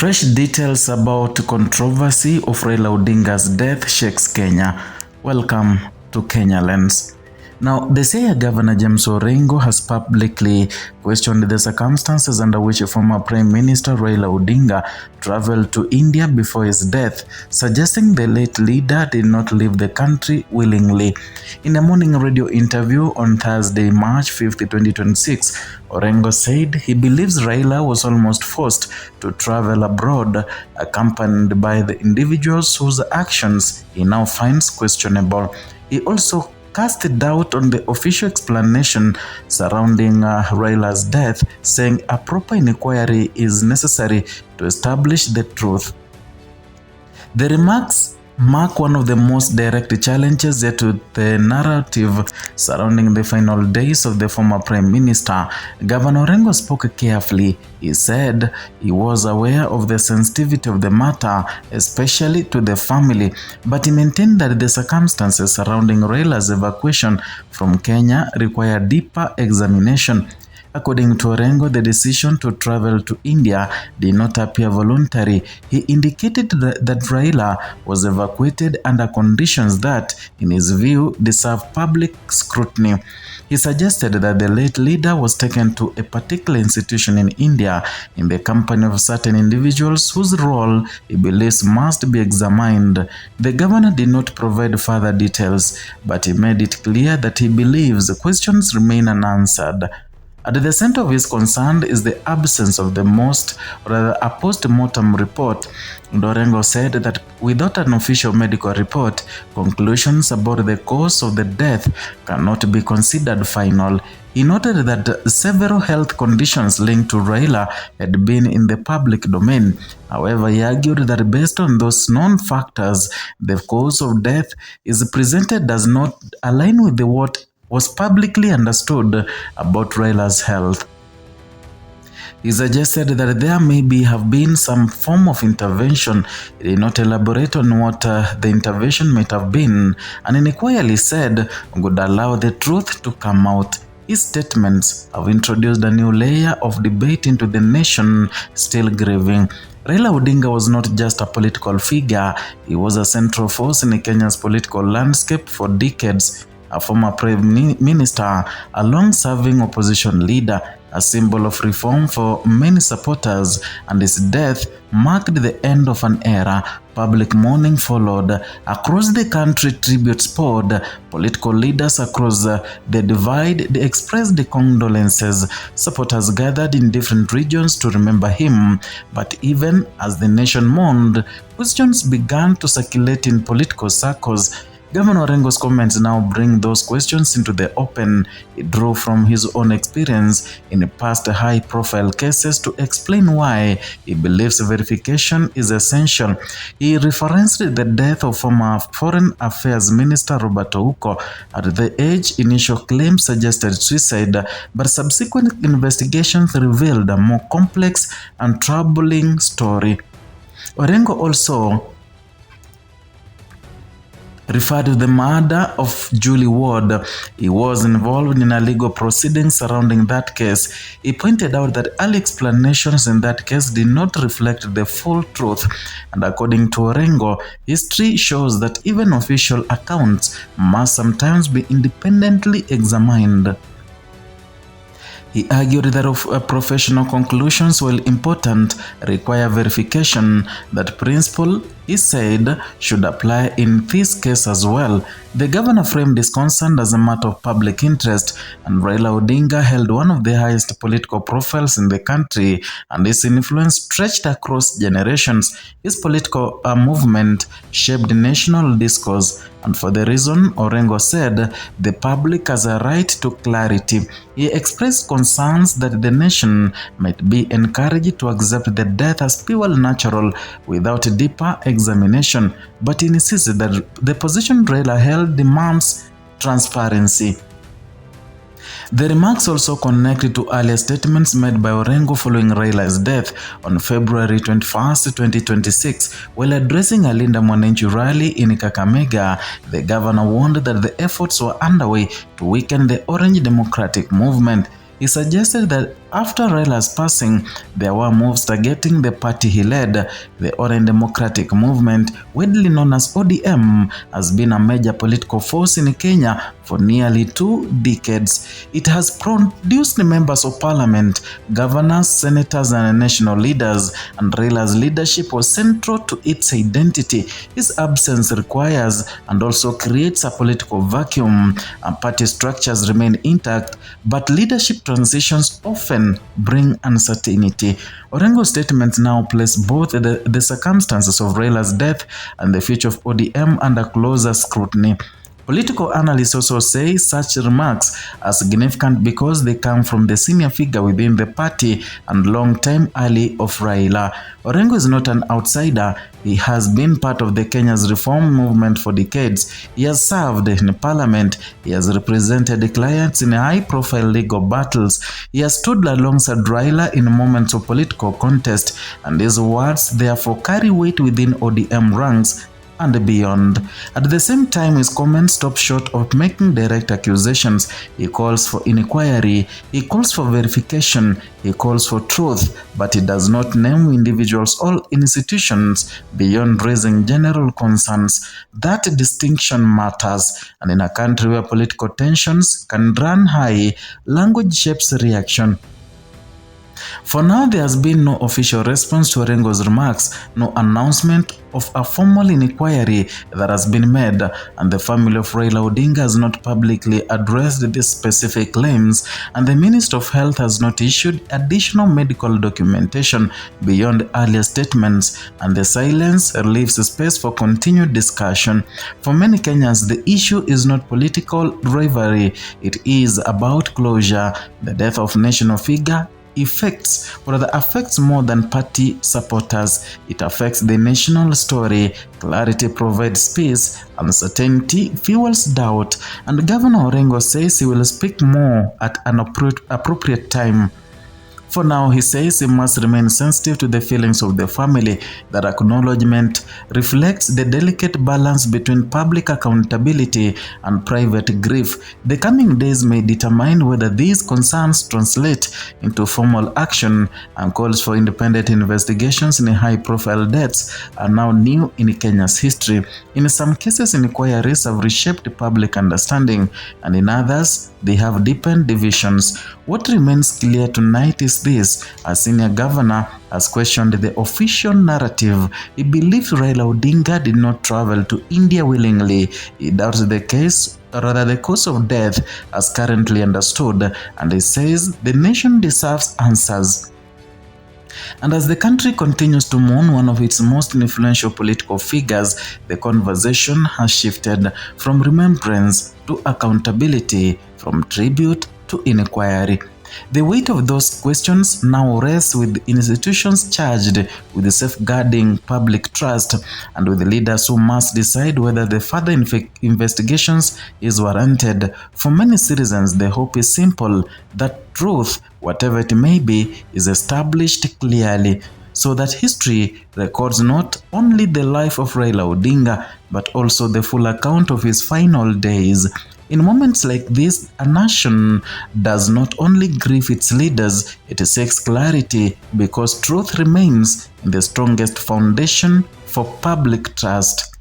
Fresh details about controversy of Raila Odinga's death shakes Kenya. Welcome to Kenya Lens. Now, the Siaya Governor James Orengo has publicly questioned the circumstances under which former Prime Minister Raila Odinga traveled to India before his death, suggesting the late leader did not leave the country willingly. In a morning radio interview on Thursday, March 5, 2026, Orengo said he believes Raila was almost forced to travel abroad, accompanied by the individuals whose actions he now finds questionable. He also cast doubt on the official explanation surrounding Raila's death, saying a proper inquiry is necessary to establish the truth. The remarks mark one of the most direct challenges to the narrative surrounding the final days of the former Prime Minister. Governor Orengo spoke carefully. He said he was aware of the sensitivity of the matter, especially to the family, but he maintained that the circumstances surrounding Raila's evacuation from Kenya require deeper examination. According to Orengo, the decision to travel to India did not appear voluntary. He indicated that Raila was evacuated under conditions that, in his view, deserve public scrutiny. He suggested that the late leader was taken to a particular institution in India in the company of certain individuals whose role he believes must be examined. The governor did not provide further details, but he made it clear that he believes questions remain unanswered. At the center of his concern is the absence of a post-mortem report. Orengo said that without an official medical report, conclusions about the cause of the death cannot be considered final. He noted that several health conditions linked to Raila had been in the public domain. However, he argued that based on those known factors, the cause of death is presented does not align with what was publicly understood about Raila's health. He suggested that there have been some form of intervention. He did not elaborate on what the intervention might have been, and inquiry said would allow the truth to come out. His statements have introduced a new layer of debate into the nation still grieving. Raila Odinga was not just a political figure, he was a central force in Kenya's political landscape for decades. A former Prime Minister, a long-serving opposition leader, a symbol of reform for many supporters, and his death marked the end of an era. Public mourning followed. Across the country, tributes poured. Political leaders across the divide expressed condolences. Supporters gathered in different regions to remember him. But even as the nation mourned, questions began to circulate in political circles. Governor Orengo's comments now bring those questions into the open. He drew from his own experience in past high-profile cases to explain why he believes verification is essential. He referenced the death of former Foreign Affairs Minister Robert Ouko. At the age, initial claims suggested suicide, but subsequent investigations revealed a more complex and troubling story. Orengo also referred to the murder of Julie Ward. He was involved in a legal proceeding surrounding that case. He pointed out that early explanations in that case did not reflect the full truth, and according to Orengo, history shows that even official accounts must sometimes be independently examined. He argued that professional conclusions, while important, require verification. That principle, he said, should apply in this case as well. The governor framed his concern as a matter of public interest, and Raila Odinga held one of the highest political profiles in the country, and his influence stretched across generations. His political movement shaped national discourse, and for the reason, Orengo said, the public has a right to clarity. He expressed concerns that the nation might be encouraged to accept the death as purely natural without deeper examination, but he insisted that the position Raila held demands transparency. The remarks also connected to earlier statements made by Orengo following Raila's death on February 21, 2026. While addressing a Linda Mwananchi rally in Kakamega, the governor warned that the efforts were underway to weaken the Orange Democratic Movement. He suggested that after Raila's passing, there were moves targeting the party he led. The Orange Democratic Movement, widely known as ODM, has been a major political force in Kenya for nearly 2 decades. It has produced members of parliament, governors, senators, and national leaders, and Raila's leadership was central to its identity. His absence requires and also creates a political vacuum. Party structures remain intact, but leadership transitions often bring uncertainty. Orengo's statements now place both the circumstances of Raila's death and the future of ODM under closer scrutiny. Political analysts also say such remarks are significant because they come from the senior figure within the party and long-time ally of Raila. Orengo is not an outsider. He has been part of the Kenya's reform movement for decades. He has served in parliament. He has represented clients in high-profile legal battles. He has stood alongside Raila in moments of political contest, and his words therefore carry weight within ODM ranks and beyond. At the same time, his comments stop short of making direct accusations. He calls for inquiry, he calls for verification, he calls for truth, but he does not name individuals or institutions beyond raising general concerns. That distinction matters, and in a country where political tensions can run high, language shapes reaction. For now, there has been no official response to Orengo's remarks, no announcement of a formal inquiry that has been made, and the family of Raila Odinga has not publicly addressed these specific claims, and the Minister of Health has not issued additional medical documentation beyond earlier statements, and the silence leaves space for continued discussion. For many Kenyans, the issue is not political rivalry, it is about closure. The death of national figure affects more than party supporters. It affects the national story. Clarity provides space, uncertainty fuels doubt, and Governor Orengo says he will speak more at an appropriate time. For now, he says he must remain sensitive to the feelings of the family. That acknowledgement reflects the delicate balance between public accountability and private grief. The coming days may determine whether these concerns translate into formal action, and calls for independent investigations in high-profile deaths are now new in Kenya's history. In some cases, inquiries have reshaped public understanding, and in others, they have deepened divisions. What remains clear tonight is this: a senior governor has questioned the official narrative. He believes Raila Odinga did not travel to India willingly. He doubts the cause of death as currently understood, and he says the nation deserves answers. And as the country continues to mourn one of its most influential political figures, the conversation has shifted from remembrance to accountability, from tribute to inquiry. The weight of those questions now rests with institutions charged with safeguarding public trust, and with leaders who must decide whether the further investigations is warranted. For many citizens, the hope is simple: that truth, whatever it may be, is established clearly, so that history records not only the life of Raila Odinga, but also the full account of his final days. In moments like this, a nation does not only grieve its leaders, it seeks clarity, because truth remains the strongest foundation for public trust.